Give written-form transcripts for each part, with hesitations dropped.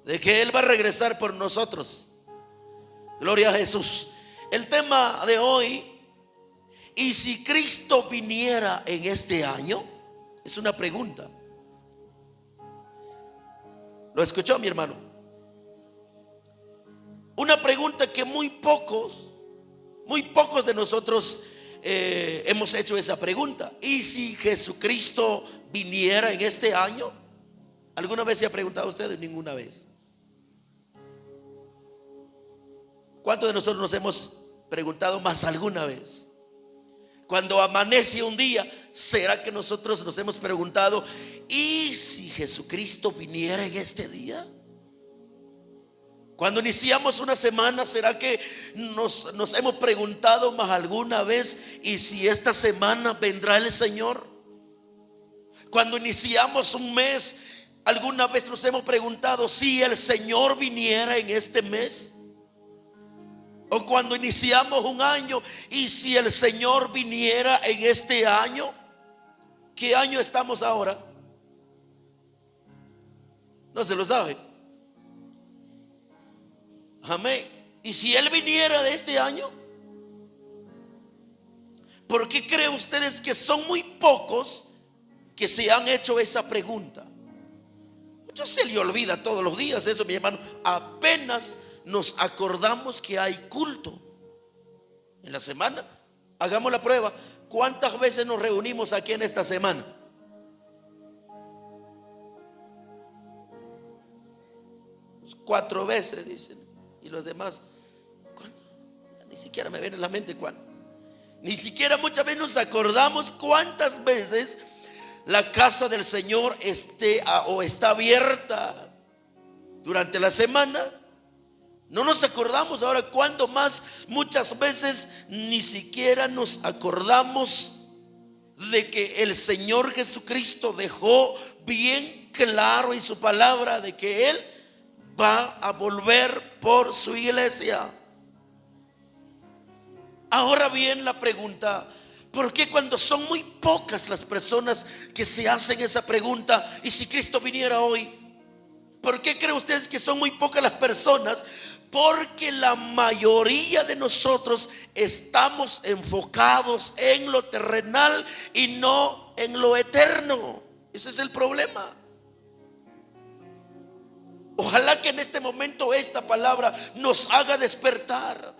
de que Él va a regresar por nosotros. Gloria a Jesús. El tema de hoy: ¿y si Cristo viniera en este año? Es una pregunta. ¿Lo escuchó, mi hermano? Una pregunta que muy pocos de nosotros hemos hecho esa pregunta. ¿Y si Jesucristo viniera en este año? ¿Alguna vez se ha preguntado usted? Ninguna vez. ¿Cuántos de nosotros nos hemos preguntado más alguna vez? Cuando amanece un día, ¿será que nosotros nos hemos preguntado: ¿y si Jesucristo viniera en este día? Cuando iniciamos una semana, ¿será que nos hemos preguntado más alguna vez: ¿y si esta semana vendrá el Señor? Cuando iniciamos un mes, ¿alguna vez nos hemos preguntado si el Señor viniera en este mes? O cuando iniciamos un año: ¿y si el Señor viniera en este año? ¿Qué año estamos ahora? No se lo sabe. Amén. ¿Y si Él viniera de este año? ¿Por qué creen ustedes que son muy pocos que se han hecho esa pregunta? Muchos se le olvida todos los días eso, mi hermano. Apenas nos acordamos que hay culto en la semana. Hagamos la prueba. ¿Cuántas veces nos reunimos aquí en esta semana? Pues 4 veces, dicen. Y los demás, ¿cuándo? Ni siquiera me viene en la mente cuándo. Ni siquiera muchas veces nos acordamos cuántas veces la casa del Señor está abierta durante la semana. No nos acordamos. Ahora, cuando más, muchas veces ni siquiera nos acordamos de que el Señor Jesucristo dejó bien claro en su palabra de que Él va a volver por su iglesia. Ahora bien, la pregunta: ¿por qué cuando son muy pocas las personas que se hacen esa pregunta? ¿Y si Cristo viniera hoy? ¿Por qué creen ustedes que son muy pocas las personas? Porque la mayoría de nosotros estamos enfocados en lo terrenal y no en lo eterno. Ese es el problema. Ojalá que en este momento esta palabra nos haga despertar.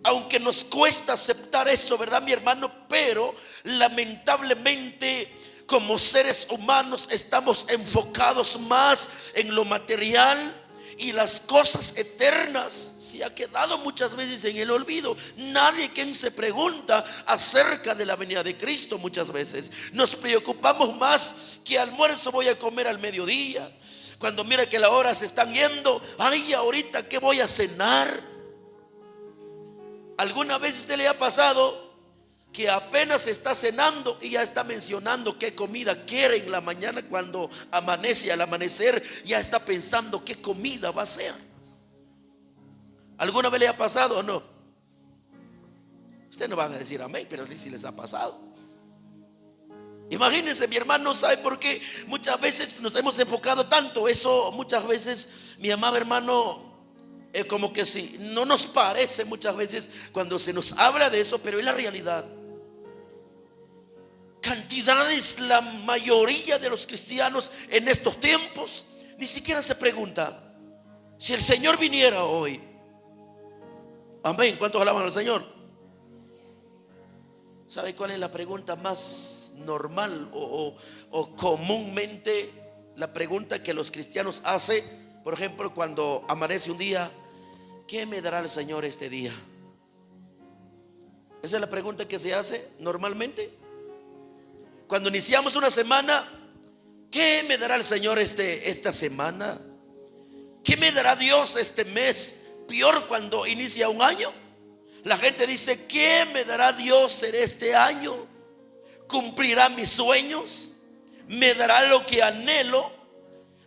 Aunque nos cuesta aceptar eso, ¿verdad, mi hermano? Pero lamentablemente, como seres humanos, estamos enfocados más en lo material, y las cosas eternas se ha quedado muchas veces en el olvido. Nadie quien se pregunta acerca de la venida de Cristo. Muchas veces nos preocupamos más: ¿qué almuerzo voy a comer al mediodía? Cuando mira que las horas se están yendo, ay, ahorita ¿qué voy a cenar? ¿Alguna vez usted le ha pasado que apenas está cenando y ya está mencionando qué comida quiere en la mañana? Cuando amanece, al amanecer, ya está pensando qué comida va a ser. ¿Alguna vez le ha pasado o no? Usted no van a decir amén, pero sí les ha pasado. Imagínense, mi hermano, ¿sabe por qué muchas veces nos hemos enfocado tanto? Eso muchas veces, mi amado hermano, como que sí, no nos parece muchas veces cuando se nos habla de eso, pero es la realidad. Cantidades, la mayoría de los cristianos en estos tiempos ni siquiera se pregunta: si el Señor viniera hoy. Amén. ¿Cuántos alaban al Señor? ¿Sabe cuál es la pregunta más normal o comúnmente la pregunta que los cristianos hacen? Por ejemplo, cuando amanece un día: ¿qué me dará el Señor este día? Esa es la pregunta que se hace normalmente. Cuando iniciamos una semana: ¿qué me dará el Señor esta semana? ¿Qué me dará Dios este mes? Peor cuando inicia un año. La gente dice: ¿qué me dará Dios en este año? ¿Cumplirá mis sueños? ¿Me dará lo que anhelo?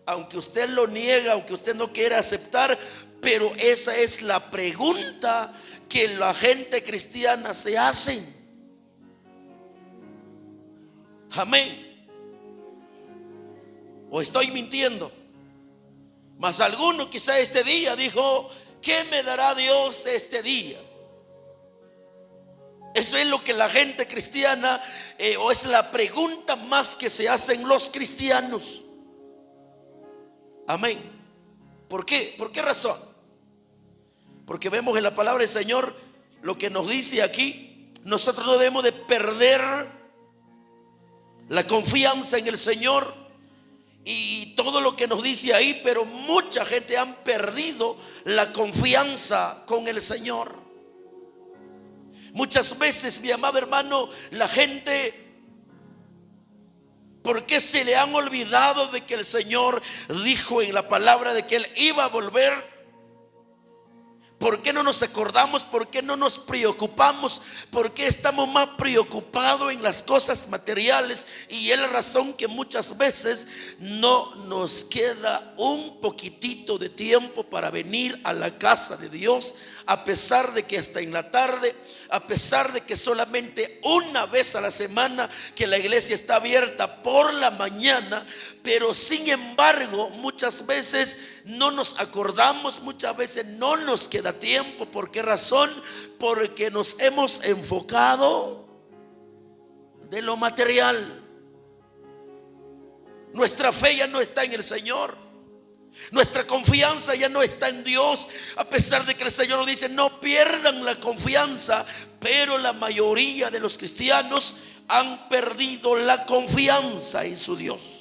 Aunque usted lo niega, aunque usted no quiera aceptar, pero esa es la pregunta que la gente cristiana se hace. Amén. ¿O estoy mintiendo? Mas alguno quizá este día dijo: ¿qué me dará Dios de este día? Eso es lo que la gente cristiana, o es la pregunta más que se hacen los cristianos. Amén. ¿Por qué? ¿Por qué razón? Porque vemos en la palabra del Señor lo que nos dice aquí. Nosotros no debemos de perder la confianza en el Señor y todo lo que nos dice ahí, pero mucha gente han perdido la confianza con el Señor. Muchas veces, mi amado hermano, la gente, ¿por qué se le han olvidado de que el Señor dijo en la palabra de que Él iba a volver? ¿Por qué no nos acordamos? ¿Por qué no nos preocupamos? ¿Por qué estamos más preocupados en las cosas materiales? Y es la razón que muchas veces no nos queda un poquitito de tiempo para venir a la casa de Dios, a pesar de que hasta en la tarde, a pesar de que solamente una vez a la semana que la iglesia está abierta por la mañana. Pero sin embargo, muchas veces no nos acordamos, muchas veces no nos queda tiempo. ¿Por qué razón? Porque nos hemos enfocado de lo material. Nuestra fe ya no está en el Señor. Nuestra confianza ya no está en Dios. A pesar de que el Señor nos dice: no pierdan la confianza. Pero la mayoría de los cristianos han perdido la confianza en su Dios.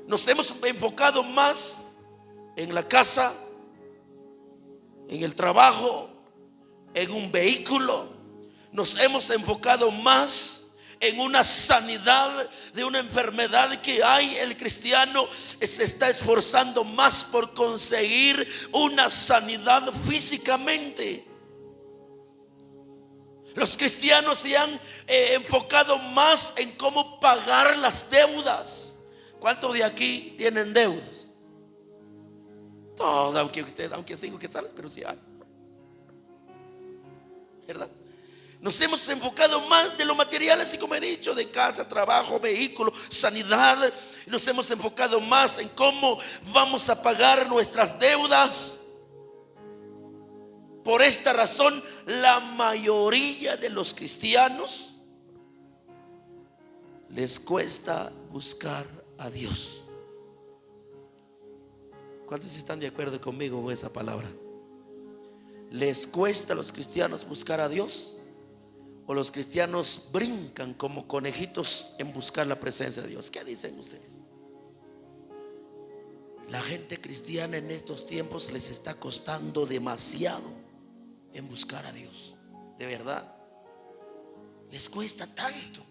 Nos hemos enfocado más en la casa, en el trabajo, en un vehículo. Nos hemos enfocado más en una sanidad de una enfermedad que hay. El cristiano se está esforzando más por conseguir una sanidad físicamente. Los cristianos se han enfocado más en cómo pagar las deudas. ¿Cuántos de aquí tienen deudas? Todos, aunque sigo que salen, pero sí hay, ¿verdad? Nos hemos enfocado más de lo material, así como he dicho, de casa, trabajo, vehículo, sanidad. Nos hemos enfocado más en cómo vamos a pagar nuestras deudas. Por esta razón, la mayoría de los cristianos les cuesta buscar a Dios. ¿Cuántos están de acuerdo conmigo con esa palabra? ¿Les cuesta a los cristianos buscar a Dios? ¿O los cristianos brincan como conejitos en buscar la presencia de Dios? ¿Qué dicen ustedes? La gente cristiana en estos tiempos les está costando demasiado en buscar a Dios. De verdad, les cuesta tanto.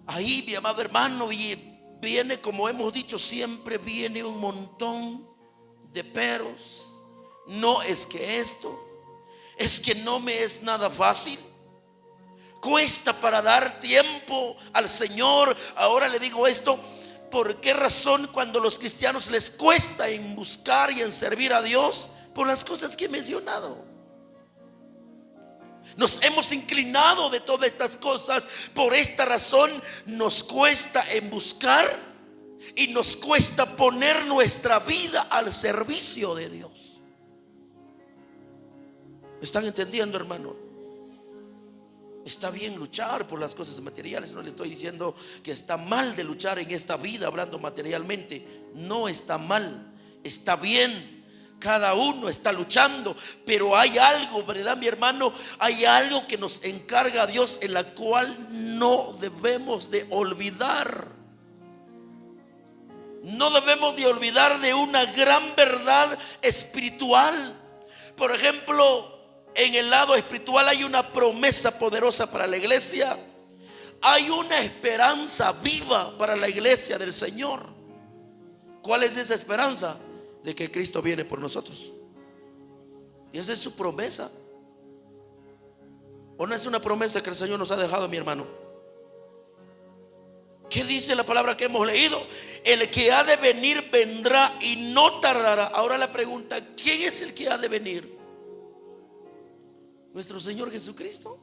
Ahí, mi amado hermano, viene, como hemos dicho siempre, viene un montón de peros. No es que esto, es que no me es nada fácil. Cuesta para dar tiempo al Señor. Ahora le digo esto: ¿por qué razón cuando a los cristianos les cuesta en buscar y en servir a Dios? Por las cosas que he mencionado. Nos hemos inclinado de todas estas cosas. Por esta razón nos cuesta en buscar y nos cuesta poner nuestra vida al servicio de Dios. ¿Me están entendiendo, hermano? Está bien luchar por las cosas materiales. No le estoy diciendo que está mal de luchar en esta vida hablando materialmente. No está mal, está bien. Cada uno está luchando, pero hay algo, ¿verdad, mi hermano? Hay algo que nos encarga a Dios, en la cual no debemos de olvidar. No debemos de olvidar de una gran verdad espiritual. Por ejemplo, en el lado espiritual hay una promesa poderosa para la iglesia. Hay una esperanza viva para la iglesia del Señor. ¿Cuál es esa esperanza? De que Cristo viene por nosotros. Y esa es su promesa. ¿O no es una promesa que el Señor nos ha dejado, mi hermano? ¿Qué dice la palabra que hemos leído? El que ha de venir vendrá y no tardará. Ahora la pregunta: ¿quién es el que ha de venir? ¿Nuestro Señor Jesucristo?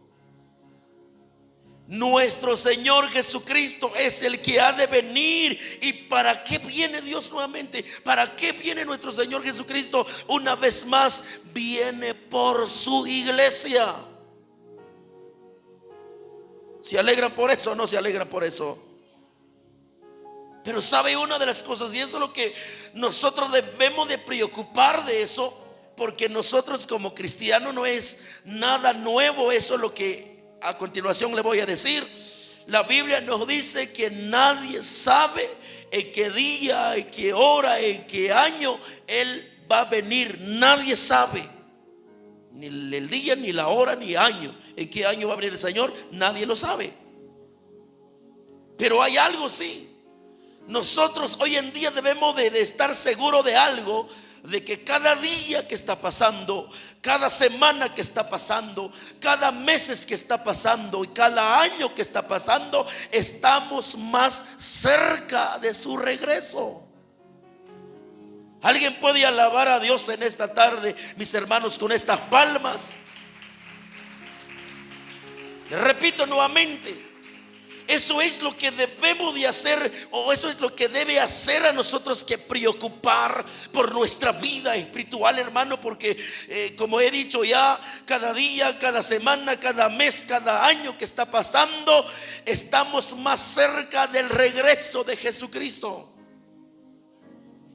Nuestro Señor Jesucristo es el que ha de venir. ¿Y para qué viene Dios nuevamente? ¿Para qué viene nuestro Señor Jesucristo una vez más? Viene por su iglesia. ¿Se alegran por eso o no se alegran por eso? Pero sabe una de las cosas, y eso es lo que nosotros debemos de preocupar de eso, porque nosotros como cristianos no es nada nuevo. Eso es lo que a continuación le voy a decir. La Biblia nos dice que nadie sabe en qué día, en qué hora, en qué año Él va a venir. Nadie sabe ni el día, ni la hora, ni año. En qué año va a venir el Señor, nadie lo sabe. Pero hay algo, sí. Nosotros hoy en día debemos de estar seguros de algo, de que cada día que está pasando, cada semana que está pasando, cada mes que está pasando y cada año que está pasando, estamos más cerca de su regreso. ¿Alguien puede alabar a Dios en esta tarde, mis hermanos, con estas palmas? Les repito nuevamente, eso es lo que debemos de hacer, o eso es lo que debe hacer a nosotros que preocupar por nuestra vida espiritual, hermano, porque como he dicho ya, cada día, cada semana, cada mes, cada año que está pasando, estamos más cerca del regreso de Jesucristo.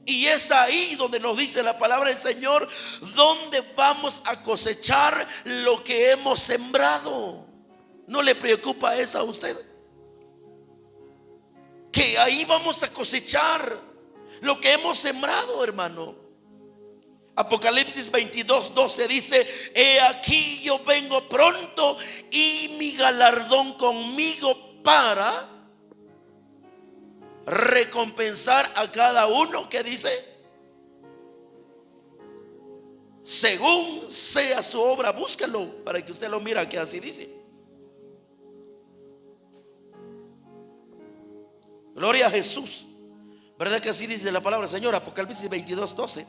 Y es ahí donde nos dice la palabra del Señor, donde vamos a cosechar lo que hemos sembrado. ¿No le preocupa eso a usted? Que ahí vamos a cosechar lo que hemos sembrado, hermano. Apocalipsis 22:12 dice: he aquí yo vengo pronto y mi galardón conmigo para recompensar a cada uno, que dice, según sea su obra. Búscalo para que usted lo mire, que así dice. Gloria a Jesús. ¿Verdad que así dice la palabra del Señor? Apocalipsis 22:12.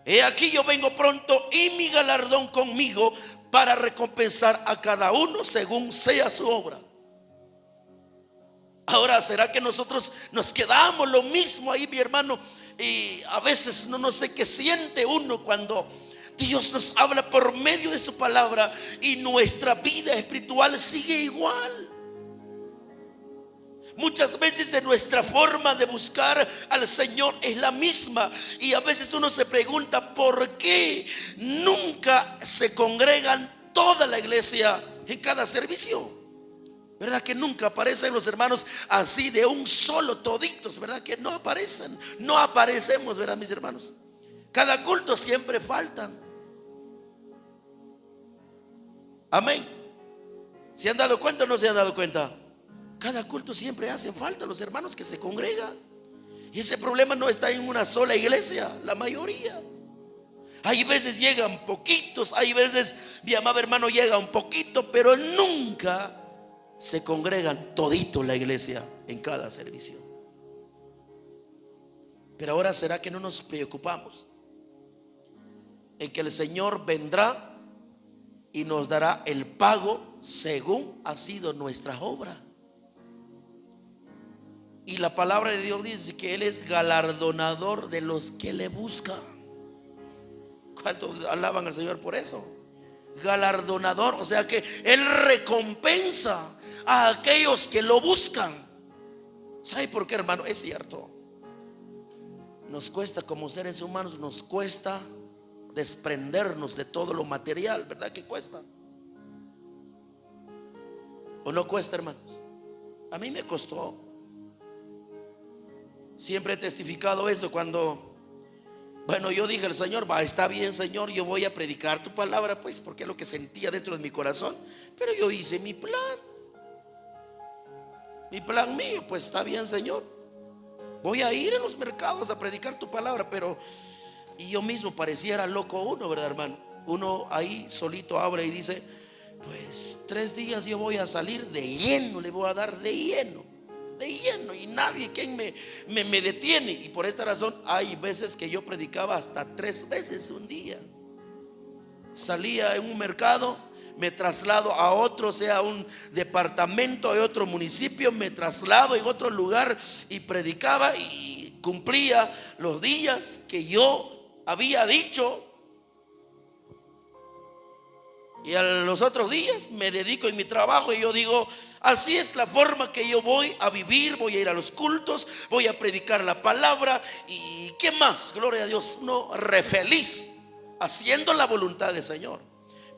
He aquí yo vengo pronto y mi galardón conmigo para recompensar a cada uno según sea su obra. Ahora, ¿será que nosotros nos quedamos lo mismo ahí, mi hermano? Y a veces no sé qué siente uno cuando Dios nos habla por medio de su palabra y nuestra vida espiritual sigue igual. Muchas veces en nuestra forma de buscar al Señor es la misma, y a veces uno se pregunta por qué nunca se congregan toda la iglesia en cada servicio. ¿Verdad que nunca aparecen los hermanos así de un solo, toditos? ¿Verdad que no aparecen? No aparecemos, ¿verdad, mis hermanos? Cada culto siempre faltan. Amén. ¿Se han dado cuenta o no se han dado cuenta? Cada culto siempre hacen falta los hermanos que se congregan. Y ese problema no está en una sola iglesia, la mayoría. Hay veces llegan poquitos, hay veces, mi amado hermano, llega un poquito, pero nunca se congregan todito la iglesia en cada servicio. Pero ahora, ¿será que no nos preocupamos en que el Señor vendrá y nos dará el pago según ha sido nuestra obra? Y la palabra de Dios dice que Él es galardonador de los que le buscan. ¿Cuántos alaban al Señor por eso? Galardonador, o sea que Él recompensa a aquellos que lo buscan. ¿Sabe por qué, hermano? Es cierto, nos cuesta como seres humanos, nos cuesta desprendernos de todo lo material, ¿verdad que cuesta? ¿O no cuesta, hermanos? A mí me costó. Siempre he testificado eso cuando, bueno, yo dije al Señor, va, está bien, Señor, yo voy a predicar tu palabra, pues, porque es lo que sentía dentro de mi corazón. Pero yo hice mi plan mío, pues está bien, Señor, voy a ir a los mercados a predicar tu palabra. Pero y yo mismo pareciera loco uno, ¿verdad, hermano? Uno ahí solito abre y dice, pues 3 días yo voy a salir de lleno, le voy a dar de lleno, y nadie quien me detiene. Y por esta razón hay veces que yo predicaba hasta 3 veces un día. Salía en un mercado, me traslado a otro, sea un departamento de otro municipio, me traslado en otro lugar y predicaba y cumplía los días que yo había dicho. Y a los otros días me dedico en mi trabajo y yo digo, así es la forma que yo voy a vivir, voy a ir a los cultos, voy a predicar la palabra y ¿qué más? Gloria a Dios, no, re feliz, haciendo la voluntad del Señor.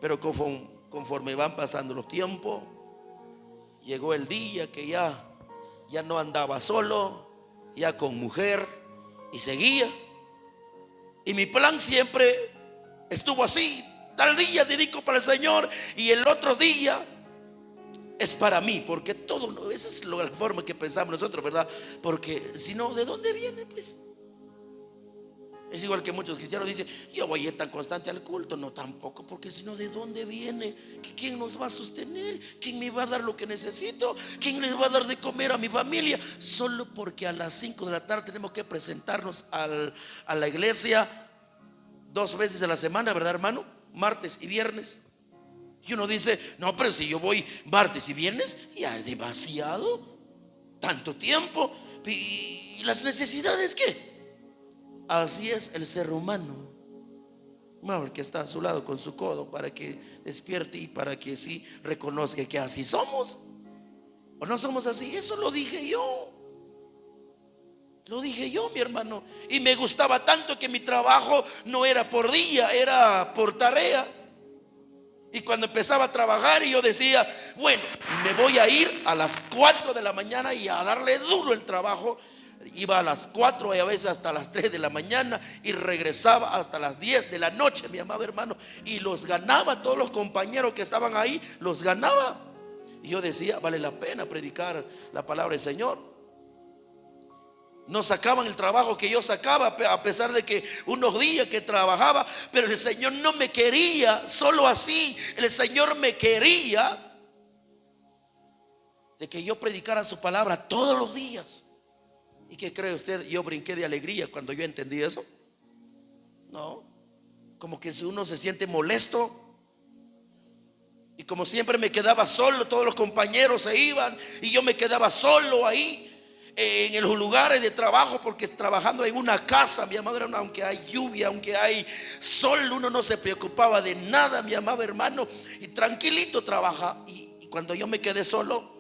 Pero conforme van pasando los tiempos, llegó el día que ya no andaba solo, ya con mujer y seguía. Y mi plan siempre estuvo así. Tal día dedico para el Señor y el otro día es para mí, porque todo, esa es la forma que pensamos nosotros, ¿verdad? Porque si no, ¿de dónde viene? Pues es igual que muchos cristianos dicen, yo voy a ir tan constante al culto. No, tampoco, porque si no, ¿de dónde viene? ¿Quién nos va a sostener? ¿Quién me va a dar lo que necesito? ¿Quién les va a dar de comer a mi familia? Solo porque a las 5 de la tarde tenemos que presentarnos a la iglesia 2 veces a la semana, ¿verdad, hermano? Martes y viernes. Y uno dice, no, pero si yo voy martes y viernes, ya es demasiado, tanto tiempo. ¿Y las necesidades qué? Así es el ser humano. Bueno, el que está a su lado con su codo, para que despierte y para que sí reconozca que así somos. ¿O no somos así? Eso lo dije yo. Lo dije yo, mi hermano. Y me gustaba tanto que mi trabajo no era por día, era por tarea. Y cuando empezaba a trabajar y yo decía, bueno, me voy a ir a las 4 de la mañana y a darle duro el trabajo. Iba a las 4 y a veces hasta las 3 de la mañana y regresaba hasta las 10 de la noche, mi amado hermano. Y los ganaba, todos los compañeros que estaban ahí, los ganaba. Y yo decía, vale la pena predicar la palabra del Señor. No sacaban el trabajo que yo sacaba, a pesar de que unos días que trabajaba, pero el Señor no me quería solo así. El Señor me quería de que yo predicara su palabra todos los días. ¿Y qué cree usted? Yo brinqué de alegría cuando yo entendí eso. No, como que si uno se siente molesto. Y como siempre me quedaba solo, todos los compañeros se iban y yo me quedaba solo ahí en los lugares de trabajo, porque trabajando en una casa, mi amado hermano, aunque hay lluvia, aunque hay sol, uno no se preocupaba de nada, mi amado hermano, y tranquilito trabaja. Y cuando yo me quedé solo,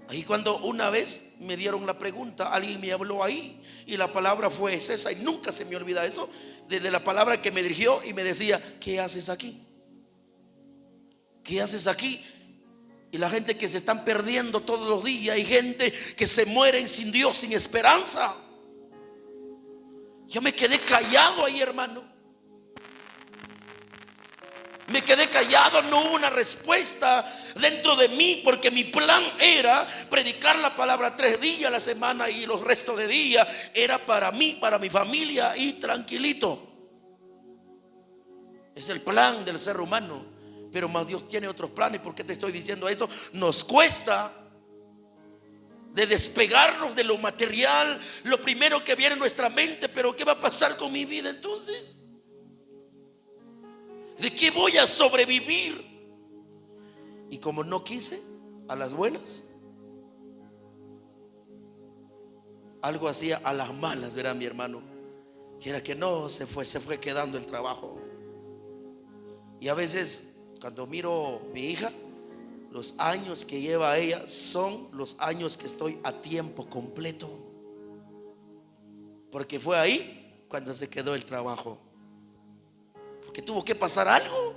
ahí cuando una vez me dieron la pregunta, alguien me habló ahí y la palabra fue esa, y nunca se me olvida eso, desde la palabra que me dirigió y me decía, ¿qué haces aquí? ¿Qué haces aquí? Y la gente que se están perdiendo todos los días, hay gente que se mueren sin Dios, sin esperanza. Yo me quedé callado ahí, hermano. Me quedé callado, no hubo una respuesta dentro de mí, porque mi plan era predicar la palabra 3 días a la semana y los restos de días era para mí, para mi familia y tranquilito. Es el plan del ser humano. Pero más Dios tiene otros planes. ¿Por qué te estoy diciendo esto? Nos cuesta de despegarnos de lo material, lo primero que viene en nuestra mente. Pero ¿qué va a pasar con mi vida entonces? ¿De qué voy a sobrevivir? Y como no quise, a las buenas, algo hacía a las malas, verá mi hermano. Que era que no, se fue quedando el trabajo. Y a veces cuando miro a mi hija, los años que lleva ella son los años que estoy a tiempo completo. Porque fue ahí cuando se quedó el trabajo. Porque tuvo que pasar algo.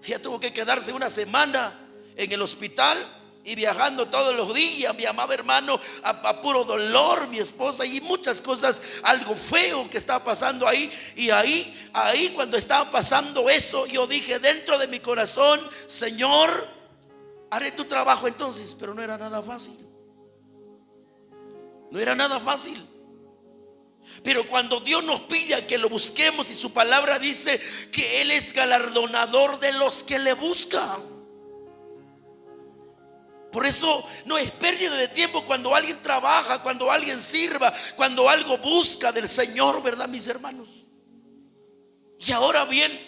Ella tuvo que quedarse una semana en el hospital y viajando todos los días, mi amado hermano, a puro dolor, mi esposa, y muchas cosas, algo feo que estaba pasando ahí. Y ahí cuando estaba pasando eso, yo dije dentro de mi corazón, Señor, haré tu trabajo entonces. Pero no era nada fácil. No era nada fácil. Pero cuando Dios nos pide que lo busquemos, y su palabra dice que Él es galardonador de los que le buscan. Por eso no es pérdida de tiempo cuando alguien trabaja, cuando alguien sirva, cuando algo busca del Señor, ¿verdad, mis hermanos? Y ahora bien,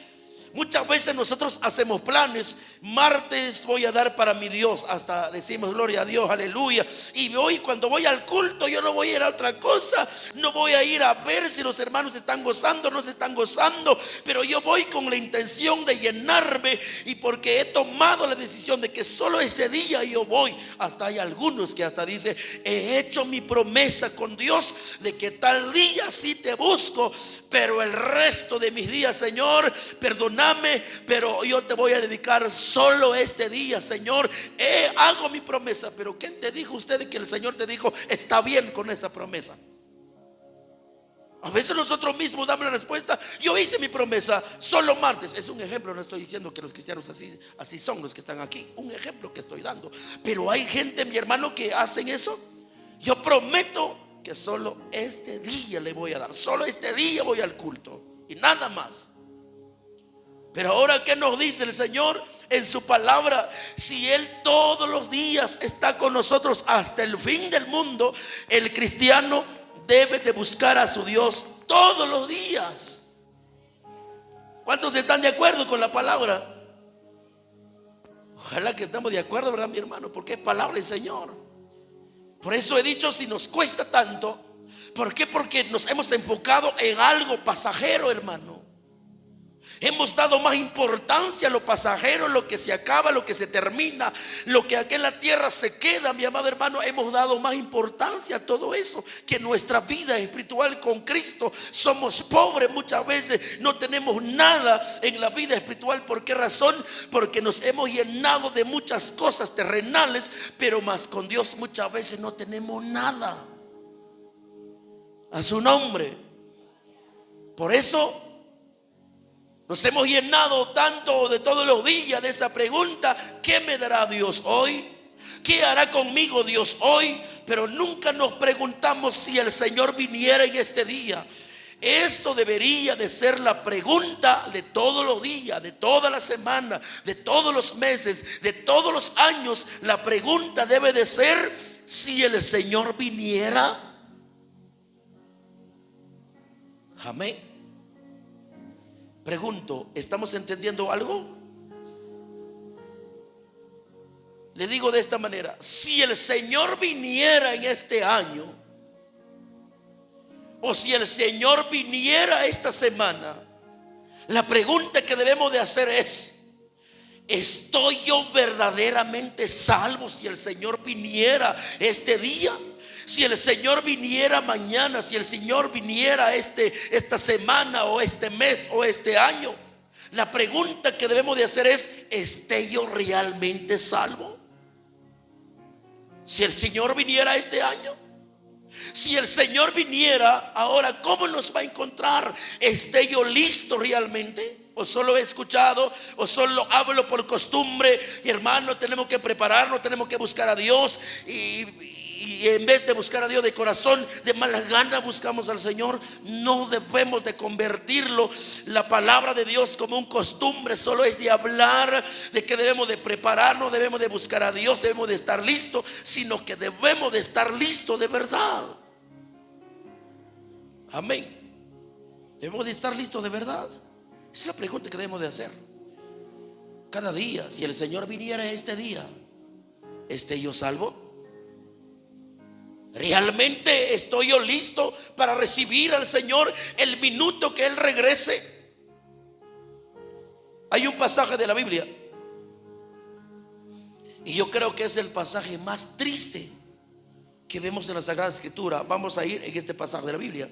muchas veces nosotros hacemos planes. Martes voy a dar para mi Dios, hasta decimos gloria a Dios, aleluya. Y hoy cuando voy al culto yo no voy a ir a otra cosa, no voy a ir a ver si los hermanos están gozando o no se están gozando, pero yo voy con la intención de llenarme, y porque he tomado la decisión de que solo ese día yo voy. Hasta hay algunos que hasta dicen: he hecho mi promesa con Dios de que tal día sí te busco, pero el resto de mis días, Señor, perdóname, pero yo te voy a dedicar solo este día, Señor. Hago mi promesa. Pero ¿quién te dijo usted que el Señor te dijo está bien con esa promesa? A veces nosotros mismos damos la respuesta: yo hice mi promesa solo martes. Es un ejemplo, no estoy diciendo que los cristianos así son los que están aquí, un ejemplo que estoy dando. Pero hay gente, mi hermano, que hacen eso. Yo prometo que solo este día le voy a dar, solo este día voy al culto y nada más. Pero ahora, ¿qué nos dice el Señor en su palabra? Si Él todos los días está con nosotros hasta el fin del mundo, el cristiano debe de buscar a su Dios todos los días. ¿Cuántos están de acuerdo con la palabra? Ojalá que estemos de acuerdo, ¿verdad, mi hermano? Porque es palabra del Señor. Por eso he dicho, si nos cuesta tanto, ¿por qué? Porque nos hemos enfocado en algo pasajero, hermano. Hemos dado más importancia a lo pasajero, lo que se acaba, lo que se termina, lo que aquí en la tierra se queda, mi amado hermano. Hemos dado más importancia a todo eso que nuestra vida espiritual con Cristo. Somos pobres muchas veces, no tenemos nada en la vida espiritual. ¿Por qué razón? Porque nos hemos llenado de muchas cosas terrenales, pero más con Dios muchas veces no tenemos nada. A su nombre. Por eso nos hemos llenado tanto de todos los días de esa pregunta: ¿qué me dará Dios hoy? ¿Qué hará conmigo Dios hoy? Pero nunca nos preguntamos si el Señor viniera en este día. Esto debería de ser la pregunta de todos los días, de toda la semana, de todos los meses, de todos los años. La pregunta debe de ser: si el Señor viniera. Amén. Pregunto, ¿estamos entendiendo algo? Le digo de esta manera: si el Señor viniera en este año, o si el Señor viniera esta semana, la pregunta que debemos de hacer es: ¿estoy yo verdaderamente salvo si el Señor viniera este día? Si el Señor viniera mañana, si el Señor viniera esta semana o este mes o este año, la pregunta que debemos de hacer es: ¿esté yo realmente salvo? Si el Señor viniera este año, si el Señor viniera ahora, ¿cómo nos va a encontrar? ¿Esté yo listo realmente? ¿O solo he escuchado? ¿O solo hablo por costumbre? Y hermano, tenemos que prepararnos, tenemos que buscar a Dios, y en vez de buscar a Dios de corazón, de malas ganas buscamos al Señor. No debemos de convertirlo, la palabra de Dios, como un costumbre. Solo es de hablar, de que debemos de prepararnos, debemos de buscar a Dios, debemos de estar listos, sino que debemos de estar listos de verdad. Amén. Debemos de estar listos de verdad. Esa es la pregunta que debemos de hacer cada día. Si el Señor viniera este día, ¿esté yo salvo? ¿Realmente estoy yo listo para recibir al Señor el minuto que Él regrese? Hay un pasaje de la Biblia, y yo creo que es el pasaje más triste que vemos en la Sagrada Escritura. Vamos a ir en este pasaje de la Biblia,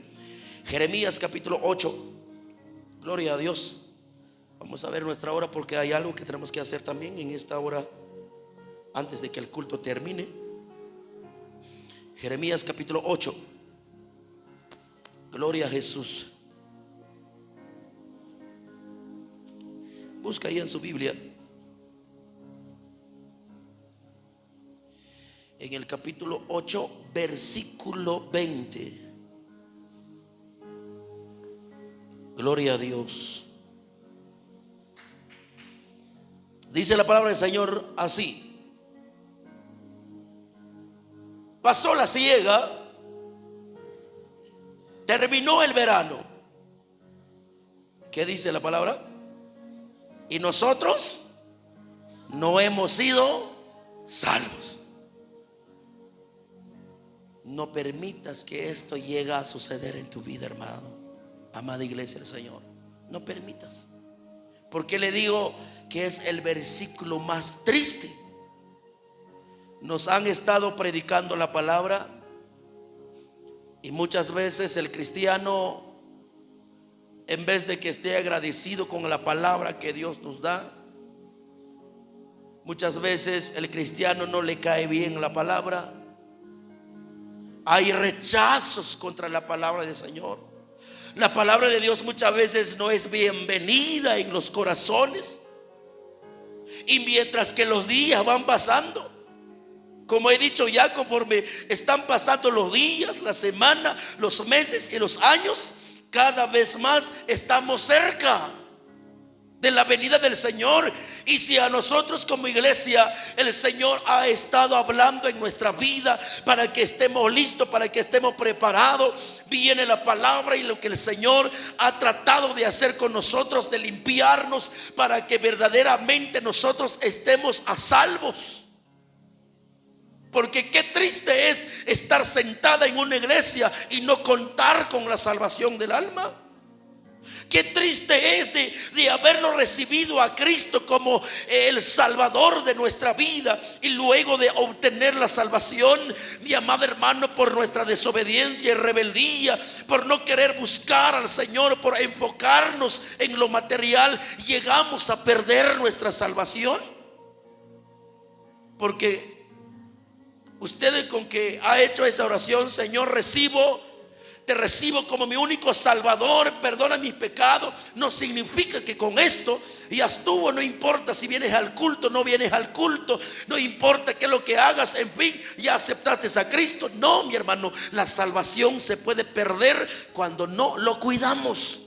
Jeremías capítulo 8. Gloria a Dios. Vamos a ver nuestra hora, porque hay algo que tenemos que hacer también en esta hora antes de que el culto termine. Jeremías capítulo 8. Gloria a Jesús. Busca ahí en su Biblia, en el capítulo 8, versículo 20. Gloria a Dios. Dice la palabra del Señor así: pasó la siega, terminó el verano. ¿Qué dice la palabra? y nosotros no hemos sido salvos. No permitas que esto llegue a suceder en tu vida, hermano, amada iglesia del Señor. No permitas. ¿Por qué le digo que es el versículo más triste? Nos han estado predicando la palabra y muchas veces el cristiano, en vez de que esté agradecido con la palabra que Dios nos da, muchas veces el cristiano no le cae bien la palabra. Hay rechazos contra la palabra del Señor. La palabra de Dios muchas veces no es bienvenida en los corazones. Y mientras que los días van pasando, como he dicho ya, conforme están pasando los días, la semana, los meses y los años, cada vez más estamos cerca de la venida del Señor. Y si a nosotros como iglesia el Señor ha estado hablando en nuestra vida para que estemos listos, para que estemos preparados, viene la palabra y lo que el Señor ha tratado de hacer con nosotros, de limpiarnos para que verdaderamente nosotros estemos a salvos. Porque qué triste es estar sentada en una iglesia y no contar con la salvación del alma. Qué triste es de haberlo recibido a Cristo como el Salvador de nuestra vida y luego de obtener la salvación, mi amado hermano, por nuestra desobediencia y rebeldía, por no querer buscar al Señor, por enfocarnos en lo material, llegamos a perder nuestra salvación. Porque usted con que ha hecho esa oración: Señor, te recibo como mi único Salvador, perdona mis pecados, no significa que con esto ya estuvo. No importa si vienes al culto, no vienes al culto, no importa qué es lo que hagas, en fin, ya aceptaste a Cristo. No, mi hermano, la salvación se puede perder cuando no lo cuidamos.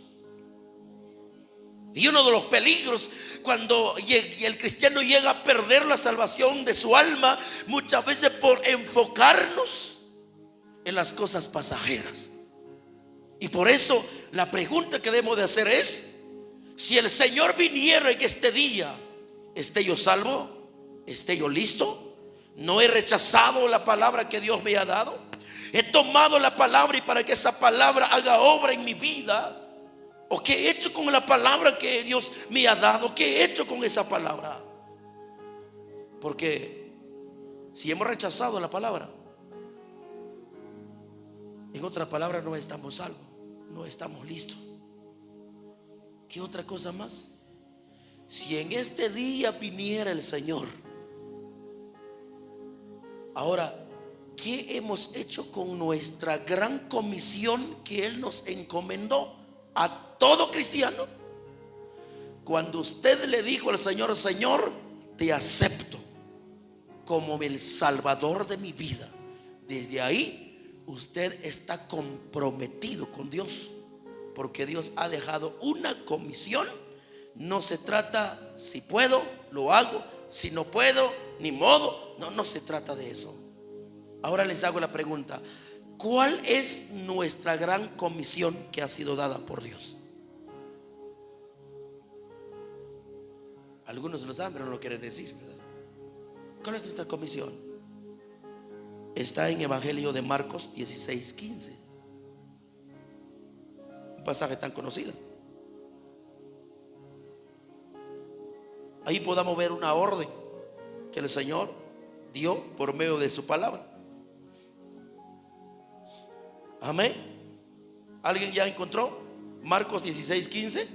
Y uno de los peligros cuando el cristiano llega a perder la salvación de su alma, muchas veces por enfocarnos en las cosas pasajeras. Y por eso la pregunta que debemos de hacer es: si el Señor viniera en este día, ¿esté yo salvo? ¿Esté yo listo? ¿No he rechazado la palabra que Dios me ha dado? ¿He tomado la palabra y para que esa palabra haga obra en mi vida? ¿O qué he hecho con la palabra que Dios me ha dado? ¿Qué he hecho con esa palabra? Porque si hemos rechazado la palabra, en otras palabras, no estamos salvos, no estamos listos. ¿Qué otra cosa más? Si en este día viniera el Señor, ahora, ¿qué hemos hecho con nuestra gran comisión que Él nos encomendó a todo cristiano? Cuando usted le dijo al Señor: Señor, te acepto como el Salvador de mi vida, desde ahí usted está comprometido con Dios, porque Dios ha dejado una comisión. No se trata si puedo, lo hago; si no puedo, ni modo. No se trata de eso. Ahora les hago la pregunta: ¿cuál es nuestra gran comisión que ha sido dada por Dios? Algunos lo saben, pero no lo quieren decir, ¿verdad? ¿Cuál es nuestra comisión? Está en Evangelio de Marcos 16:15, un pasaje tan conocido. Ahí podamos ver una orden que el Señor dio por medio de su palabra. Amén. ¿Alguien ya encontró? Marcos 16:15.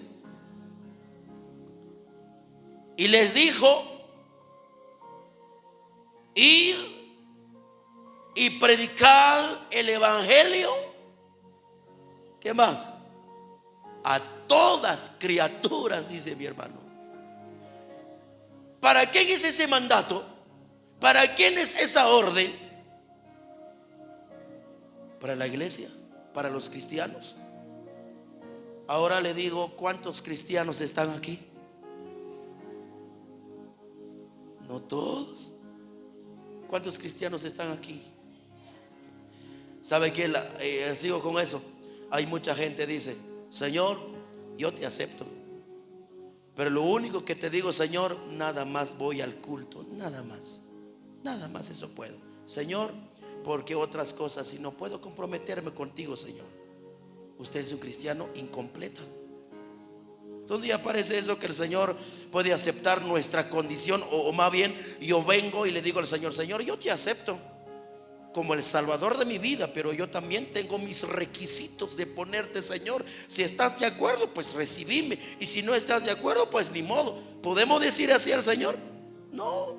Y les dijo: ir y predicar el evangelio. ¿Qué más? A todas criaturas, dice mi hermano. ¿Para quién es ese mandato? ¿Para quién es esa orden? Para la iglesia, para los cristianos. Ahora le digo, ¿cuántos cristianos están aquí? No todos. ¿Cuántos cristianos están aquí? ¿Sabe qué? Sigo con eso. Hay mucha gente que dice: Señor, yo te acepto, Pero lo único que te digo, Señor, nada más voy al culto, nada más eso puedo, Señor, porque otras cosas, si no puedo comprometerme contigo, Señor. Usted es un cristiano incompleto. ¿Dónde aparece eso que el Señor puede aceptar nuestra condición? O más bien, yo vengo y le digo al Señor: Señor, yo te acepto como el Salvador de mi vida, pero yo también tengo mis requisitos de ponerte, Señor. Si estás de acuerdo, pues recibime, y si no estás de acuerdo, pues ni modo. ¿Podemos decir así al Señor? No.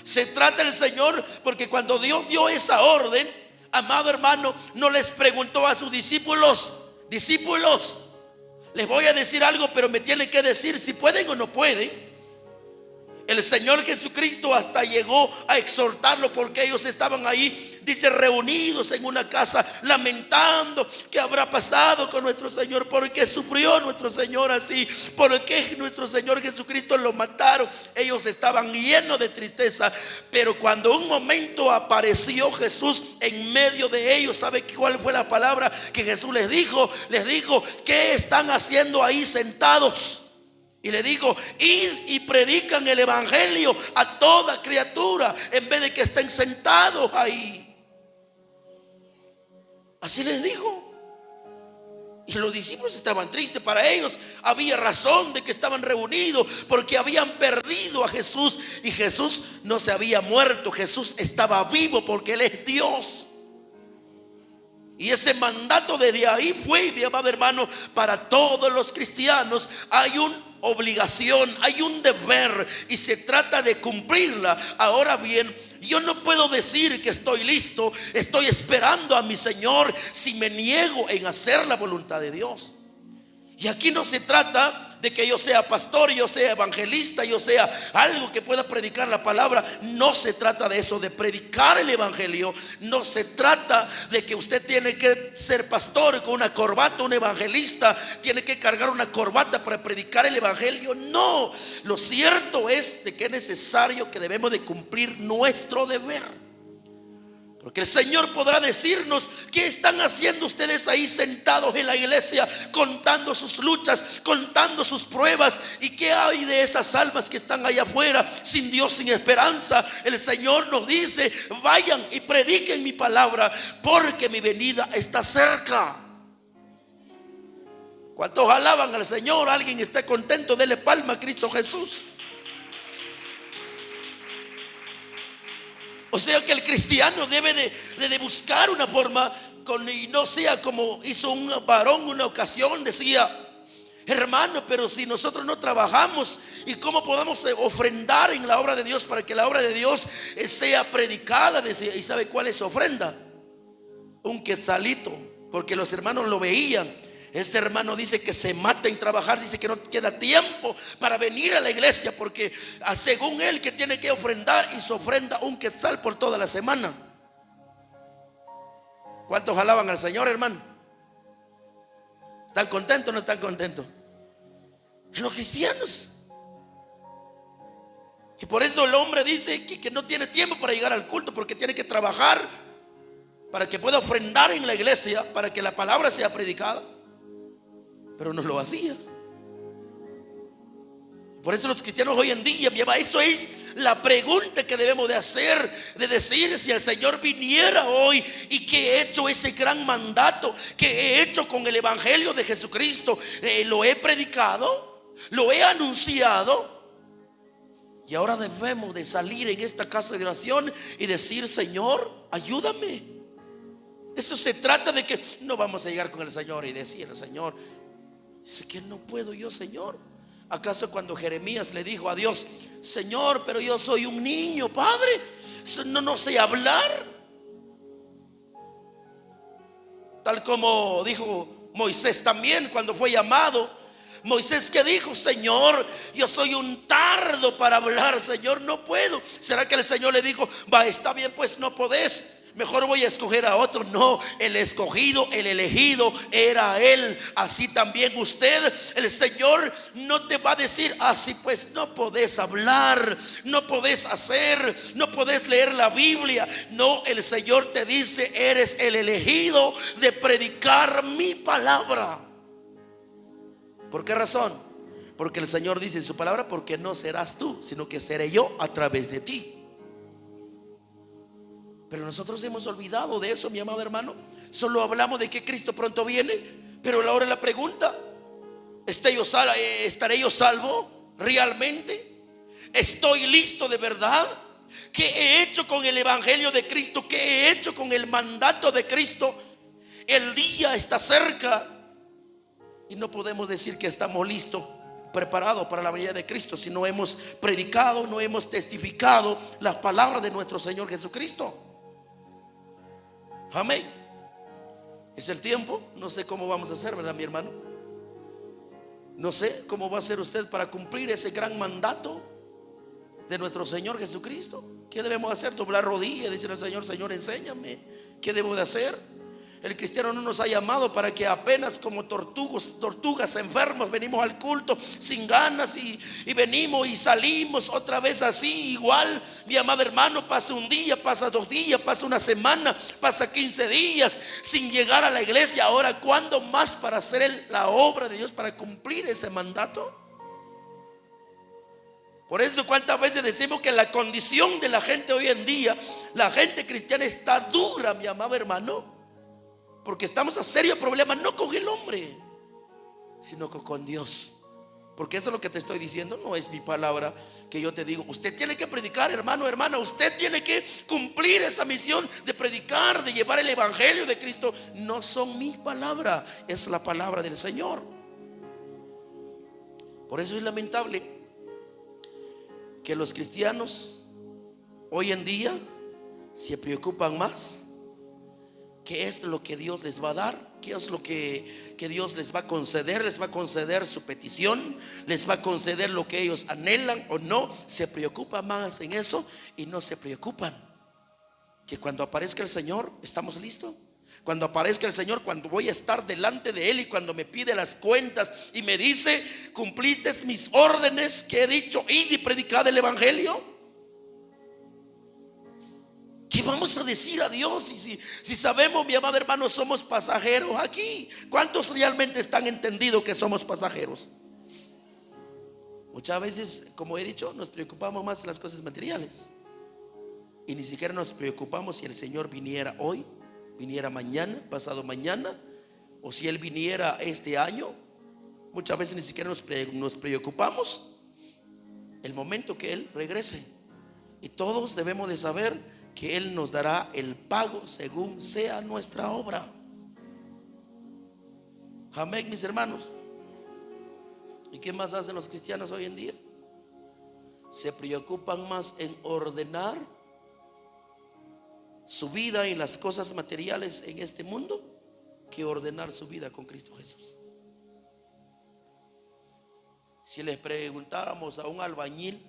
Se trata el Señor, porque cuando Dios dio esa orden, amado hermano, no les preguntó a sus discípulos: les voy a decir algo, pero me tienen que decir si pueden o no pueden. El Señor Jesucristo hasta llegó a exhortarlo, porque ellos estaban ahí, dice, reunidos en una casa, lamentando qué habrá pasado con nuestro Señor, por qué sufrió nuestro Señor así, por qué nuestro Señor Jesucristo lo mataron. Ellos estaban llenos de tristeza. Pero cuando un momento apareció Jesús en medio de ellos, ¿sabe cuál fue la palabra que Jesús les dijo? Les dijo: ¿qué están haciendo ahí sentados? Y le digo: id y predican el evangelio a toda criatura, en vez de que estén sentados ahí. Así les dijo. Y los discípulos estaban tristes. Para ellos había razón de que estaban reunidos, porque habían perdido a Jesús. Y Jesús no se había muerto, Jesús estaba vivo, porque Él es Dios. Y ese mandato desde ahí fue, mi amado hermano, para todos los cristianos. Hay una obligación, hay un deber, y se trata de cumplirla. Ahora bien, yo no puedo decir que estoy listo, estoy esperando a mi Señor, si me niego en hacer la voluntad de Dios. Y aquí no se trata de que yo sea pastor, yo sea evangelista, yo sea algo que pueda predicar la palabra. No se trata de eso, de predicar el evangelio. No se trata de que usted tiene que ser pastor con una corbata, un evangelista tiene que cargar una corbata para predicar el evangelio. No, lo cierto es de que es necesario, que debemos de cumplir nuestro deber. Porque el Señor podrá decirnos: ¿qué están haciendo ustedes ahí sentados en la iglesia, contando sus luchas, contando sus pruebas? ¿Y qué hay de esas almas que están allá afuera, sin Dios, sin esperanza? El Señor nos dice: vayan y prediquen mi palabra, porque mi venida está cerca. ¿Cuántos alaban al Señor? ¿Alguien está contento? Dele palma a Cristo Jesús. O sea que el cristiano debe de buscar una forma, y no sea como hizo un varón una ocasión. Decía: hermano, pero si nosotros no trabajamos, ¿y cómo podemos ofrendar en la obra de Dios para que la obra de Dios sea predicada? Decía. ¿Y sabe cuál es su ofrenda? Un quetzalito, porque los hermanos lo veían. Ese hermano dice que se mata en trabajar, dice que no queda tiempo para venir a la iglesia, porque según él que tiene que ofrendar, y se ofrenda un quetzal por toda la semana. ¿Cuántos alaban al Señor, hermano? ¿Están contentos o no están contentos? En los cristianos. Y por eso el hombre dice que no tiene tiempo para llegar al culto, porque tiene que trabajar para que pueda ofrendar en la iglesia, para que la palabra sea predicada. Pero no lo hacía. Por eso los cristianos hoy en día, eso es la pregunta que debemos de hacer, de decir: si el Señor viniera hoy, y que he hecho ese gran mandato, que he hecho con el evangelio de Jesucristo, lo he predicado, lo he anunciado, y ahora debemos de salir en esta casa de oración y decir: Señor, ayúdame. Eso se trata de que no vamos a llegar con el Señor y decir: Señor, es que no puedo yo, Señor. ¿Acaso cuando Jeremías le dijo a Dios: Señor, pero yo soy un niño, Padre, no sé hablar? Tal como dijo Moisés también cuando fue llamado. Moisés, ¿qué dijo? Señor, yo soy un tardo para hablar, Señor, no puedo. ¿Será que el Señor le dijo: va, está bien, pues no podés, mejor voy a escoger a otro? No, el escogido, el elegido era él. Así también usted, el Señor no te va a decir: así pues no podés hablar, no podés hacer, no podés leer la Biblia. No, el Señor te dice: eres el elegido de predicar mi palabra. ¿Por qué razón? Porque el Señor dice en su palabra: porque no serás tú, sino que seré yo a través de ti. Pero nosotros hemos olvidado de eso, mi amado hermano. Solo hablamos de que Cristo pronto viene. Pero ahora la pregunta: ¿estaré yo salvo realmente? ¿Estoy listo de verdad? ¿Qué he hecho con el evangelio de Cristo? ¿Qué he hecho con el mandato de Cristo? El día está cerca y no podemos decir que estamos listos, preparados para la venida de Cristo, si no hemos predicado, no hemos testificado las palabras de nuestro Señor Jesucristo. Amén. Es el tiempo. No sé cómo vamos a hacer, ¿verdad, mi hermano? No sé cómo va a hacer usted para cumplir ese gran mandato de nuestro Señor Jesucristo. ¿Qué debemos hacer? Doblar rodillas y decirle al Señor: Señor, enséñame. ¿Qué debo de hacer? El cristiano no nos ha llamado para que apenas como tortugas enfermos venimos al culto sin ganas y venimos y salimos otra vez así igual. Mi amado hermano, pasa un día, pasa 2 días, pasa una semana, pasa 15 días sin llegar a la iglesia. Ahora, ¿cuándo más para hacer la obra de Dios, para cumplir ese mandato? Por eso, ¿cuántas veces decimos que la condición de la gente hoy en día, la gente cristiana, está dura, mi amado hermano? Porque estamos a serio problema, no con el hombre, sino con Dios. Porque eso es lo que te estoy diciendo. No es mi palabra que yo te digo: usted tiene que predicar, hermano, hermana. Usted tiene que cumplir esa misión de predicar, de llevar el evangelio de Cristo. No son mis palabras, es la palabra del Señor. Por eso es lamentable que los cristianos hoy en día se preocupan más qué es lo que Dios les va a dar, qué es lo que Dios les va a conceder. Les va a conceder su petición, les va a conceder lo que ellos anhelan o no. Se preocupan más en eso y no se preocupan que cuando aparezca el Señor, ¿estamos listos? Cuando aparezca el Señor, cuando voy a estar delante de Él y cuando me pide las cuentas y me dice: ¿cumpliste mis órdenes que he dicho? Id y predicad el evangelio. ¿Qué vamos a decir a Dios? Si sabemos, mi amado hermano, somos pasajeros aquí. ¿Cuántos realmente están entendidos que somos pasajeros? Muchas veces, como he dicho, nos preocupamos más de las cosas materiales y ni siquiera nos preocupamos si el Señor viniera hoy, viniera mañana, pasado mañana, o si Él viniera este año. Muchas veces ni siquiera nos preocupamos el momento que Él regrese. Y todos debemos de saber que Él nos dará el pago según sea nuestra obra. Amén, mis hermanos. ¿Y qué más hacen los cristianos hoy en día? Se preocupan más en ordenar su vida en las cosas materiales en este mundo que ordenar su vida con Cristo Jesús. Si les preguntáramos a un albañil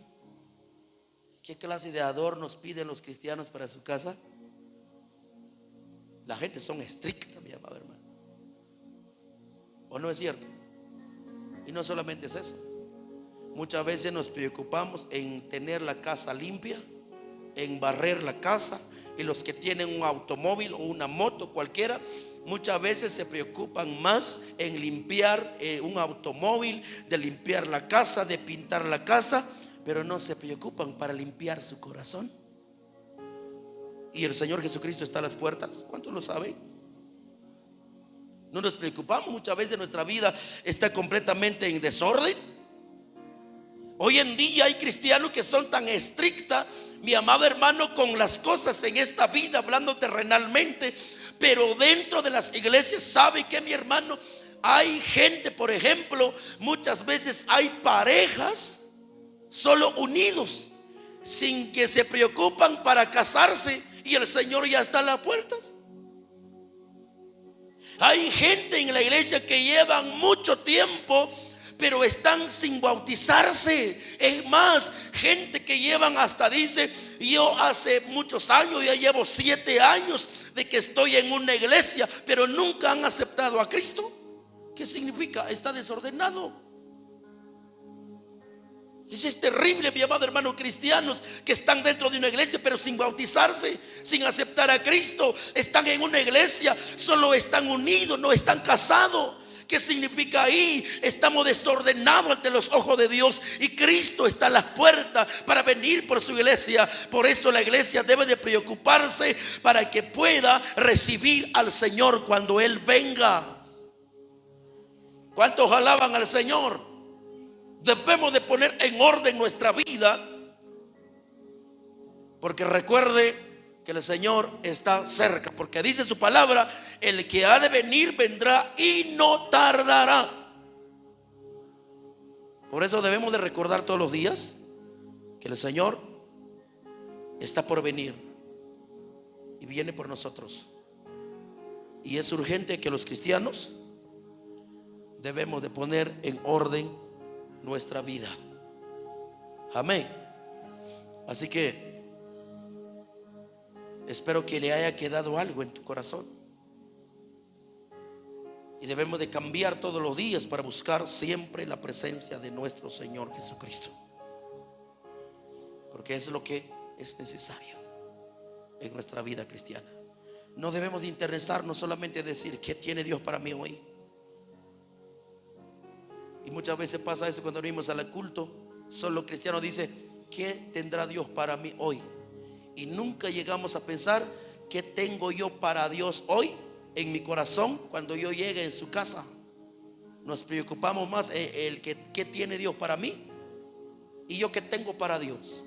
¿qué clase de adornos piden los cristianos para su casa? La gente son estrictas, mi amado hermano. ¿O no es cierto? Y no solamente es eso. Muchas veces nos preocupamos en tener la casa limpia, en barrer la casa. Y los que tienen un automóvil o una moto cualquiera, muchas veces se preocupan más en limpiar un automóvil, de limpiar la casa, de pintar la casa, pero no se preocupan para limpiar su corazón. Y el Señor Jesucristo está a las puertas. ¿Cuántos lo saben? No nos preocupamos. Muchas veces nuestra vida está completamente en desorden. Hoy en día hay cristianos que son tan estrictas, mi amado hermano, con las cosas en esta vida, hablando terrenalmente, pero dentro de las iglesias, ¿sabe qué, mi hermano? Hay gente, por ejemplo, muchas veces hay parejas solo unidos, sin que se preocupan para casarse, y el Señor ya está a las puertas. Hay gente en la iglesia que llevan mucho tiempo, pero están sin bautizarse. Es más, gente que llevan hasta, dice: yo hace muchos años, ya llevo 7 años de que estoy en una iglesia, pero nunca han aceptado a Cristo. ¿Qué significa? Está desordenado. Eso es terrible, mi amado hermano. Cristianos que están dentro de una iglesia pero sin bautizarse, sin aceptar a Cristo. Están en una iglesia, solo están unidos, no están casados. ¿Qué significa ahí? Estamos desordenados ante los ojos de Dios y Cristo está a las puertas para venir por su iglesia. Por eso la iglesia debe de preocuparse para que pueda recibir al Señor cuando Él venga. ¿Cuántos alaban al Señor? Debemos de poner en orden nuestra vida, porque recuerde que el Señor está cerca, porque dice su palabra: el que ha de venir vendrá y no tardará. Por eso debemos de recordar todos los días que el Señor está por venir y viene por nosotros. Y es urgente que los cristianos debemos de poner en orden nuestra vida. Amén. Así que espero que le haya quedado algo en tu corazón. Y debemos de cambiar todos los días para buscar siempre la presencia de nuestro Señor Jesucristo, porque es lo que es necesario en nuestra vida cristiana. No debemos de interesarnos solamente en decir: ¿qué tiene Dios para mí hoy? Y muchas veces pasa eso cuando venimos al culto. Solo cristiano dice: ¿qué tendrá Dios para mí hoy? Y nunca llegamos a pensar: ¿qué tengo yo para Dios hoy en mi corazón cuando yo llegue en su casa? Nos preocupamos más en ¿qué tiene Dios para mí? Y yo, ¿qué tengo para Dios?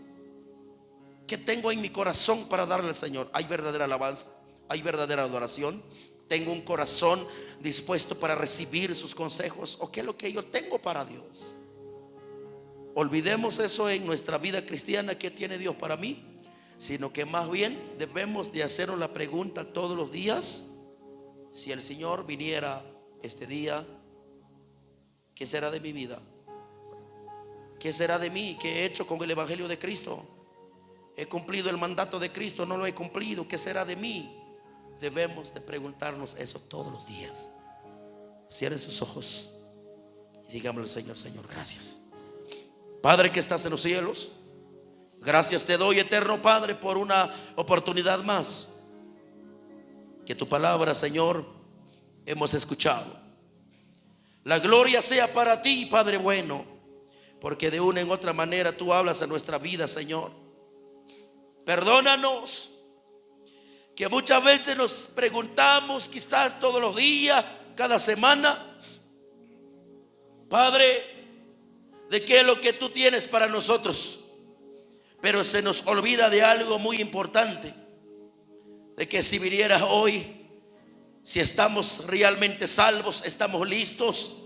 ¿Qué tengo en mi corazón para darle al Señor? ¿Hay verdadera alabanza? ¿Hay verdadera adoración? ¿Tengo un corazón dispuesto para recibir sus consejos? ¿O qué es lo que yo tengo para Dios? Olvidemos eso en nuestra vida cristiana: ¿qué tiene Dios para mí? Sino que más bien debemos de hacernos la pregunta todos los días: si el Señor viniera este día, ¿qué será de mi vida? ¿Qué será de mí? ¿Qué he hecho con el evangelio de Cristo? ¿He cumplido el mandato de Cristo? ¿No lo he cumplido? ¿Qué será de mí? Debemos de preguntarnos eso todos los días. Cierren sus ojos y digámosle al Señor: Señor, gracias. Padre que estás en los cielos, gracias te doy, eterno Padre, por una oportunidad más que tu palabra, Señor, hemos escuchado. La gloria sea para ti, Padre bueno, porque de una en otra manera tú hablas a nuestra vida, Señor. Perdónanos que muchas veces nos preguntamos, quizás todos los días, cada semana: Padre, ¿de qué es lo que tú tienes para nosotros? Pero se nos olvida de algo muy importante: de que si vinieras hoy, si estamos realmente salvos, estamos listos,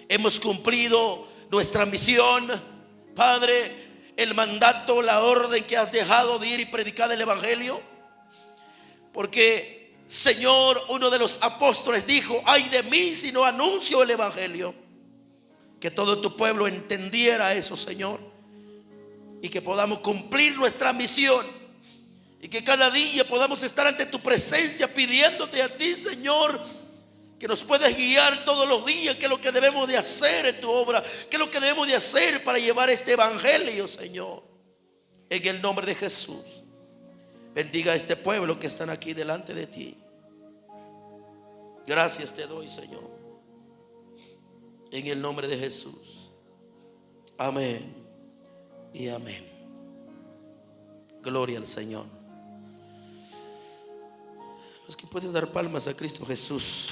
hemos cumplido nuestra misión, Padre, el mandato, la orden que has dejado de ir y predicar el evangelio. Porque, Señor, uno de los apóstoles dijo: ay de mí si no anuncio el evangelio. Que todo tu pueblo entendiera eso, Señor, y que podamos cumplir nuestra misión, y que cada día podamos estar ante tu presencia pidiéndote a ti, Señor, que nos puedas guiar todos los días. ¿Qué es lo que debemos de hacer en tu obra? ¿Qué es lo que debemos de hacer para llevar este evangelio, Señor? En el nombre de Jesús, bendiga a este pueblo que están aquí delante de ti. Gracias te doy, Señor, en el nombre de Jesús. Amén y amén. Gloria al Señor. Los que pueden dar palmas a Cristo Jesús.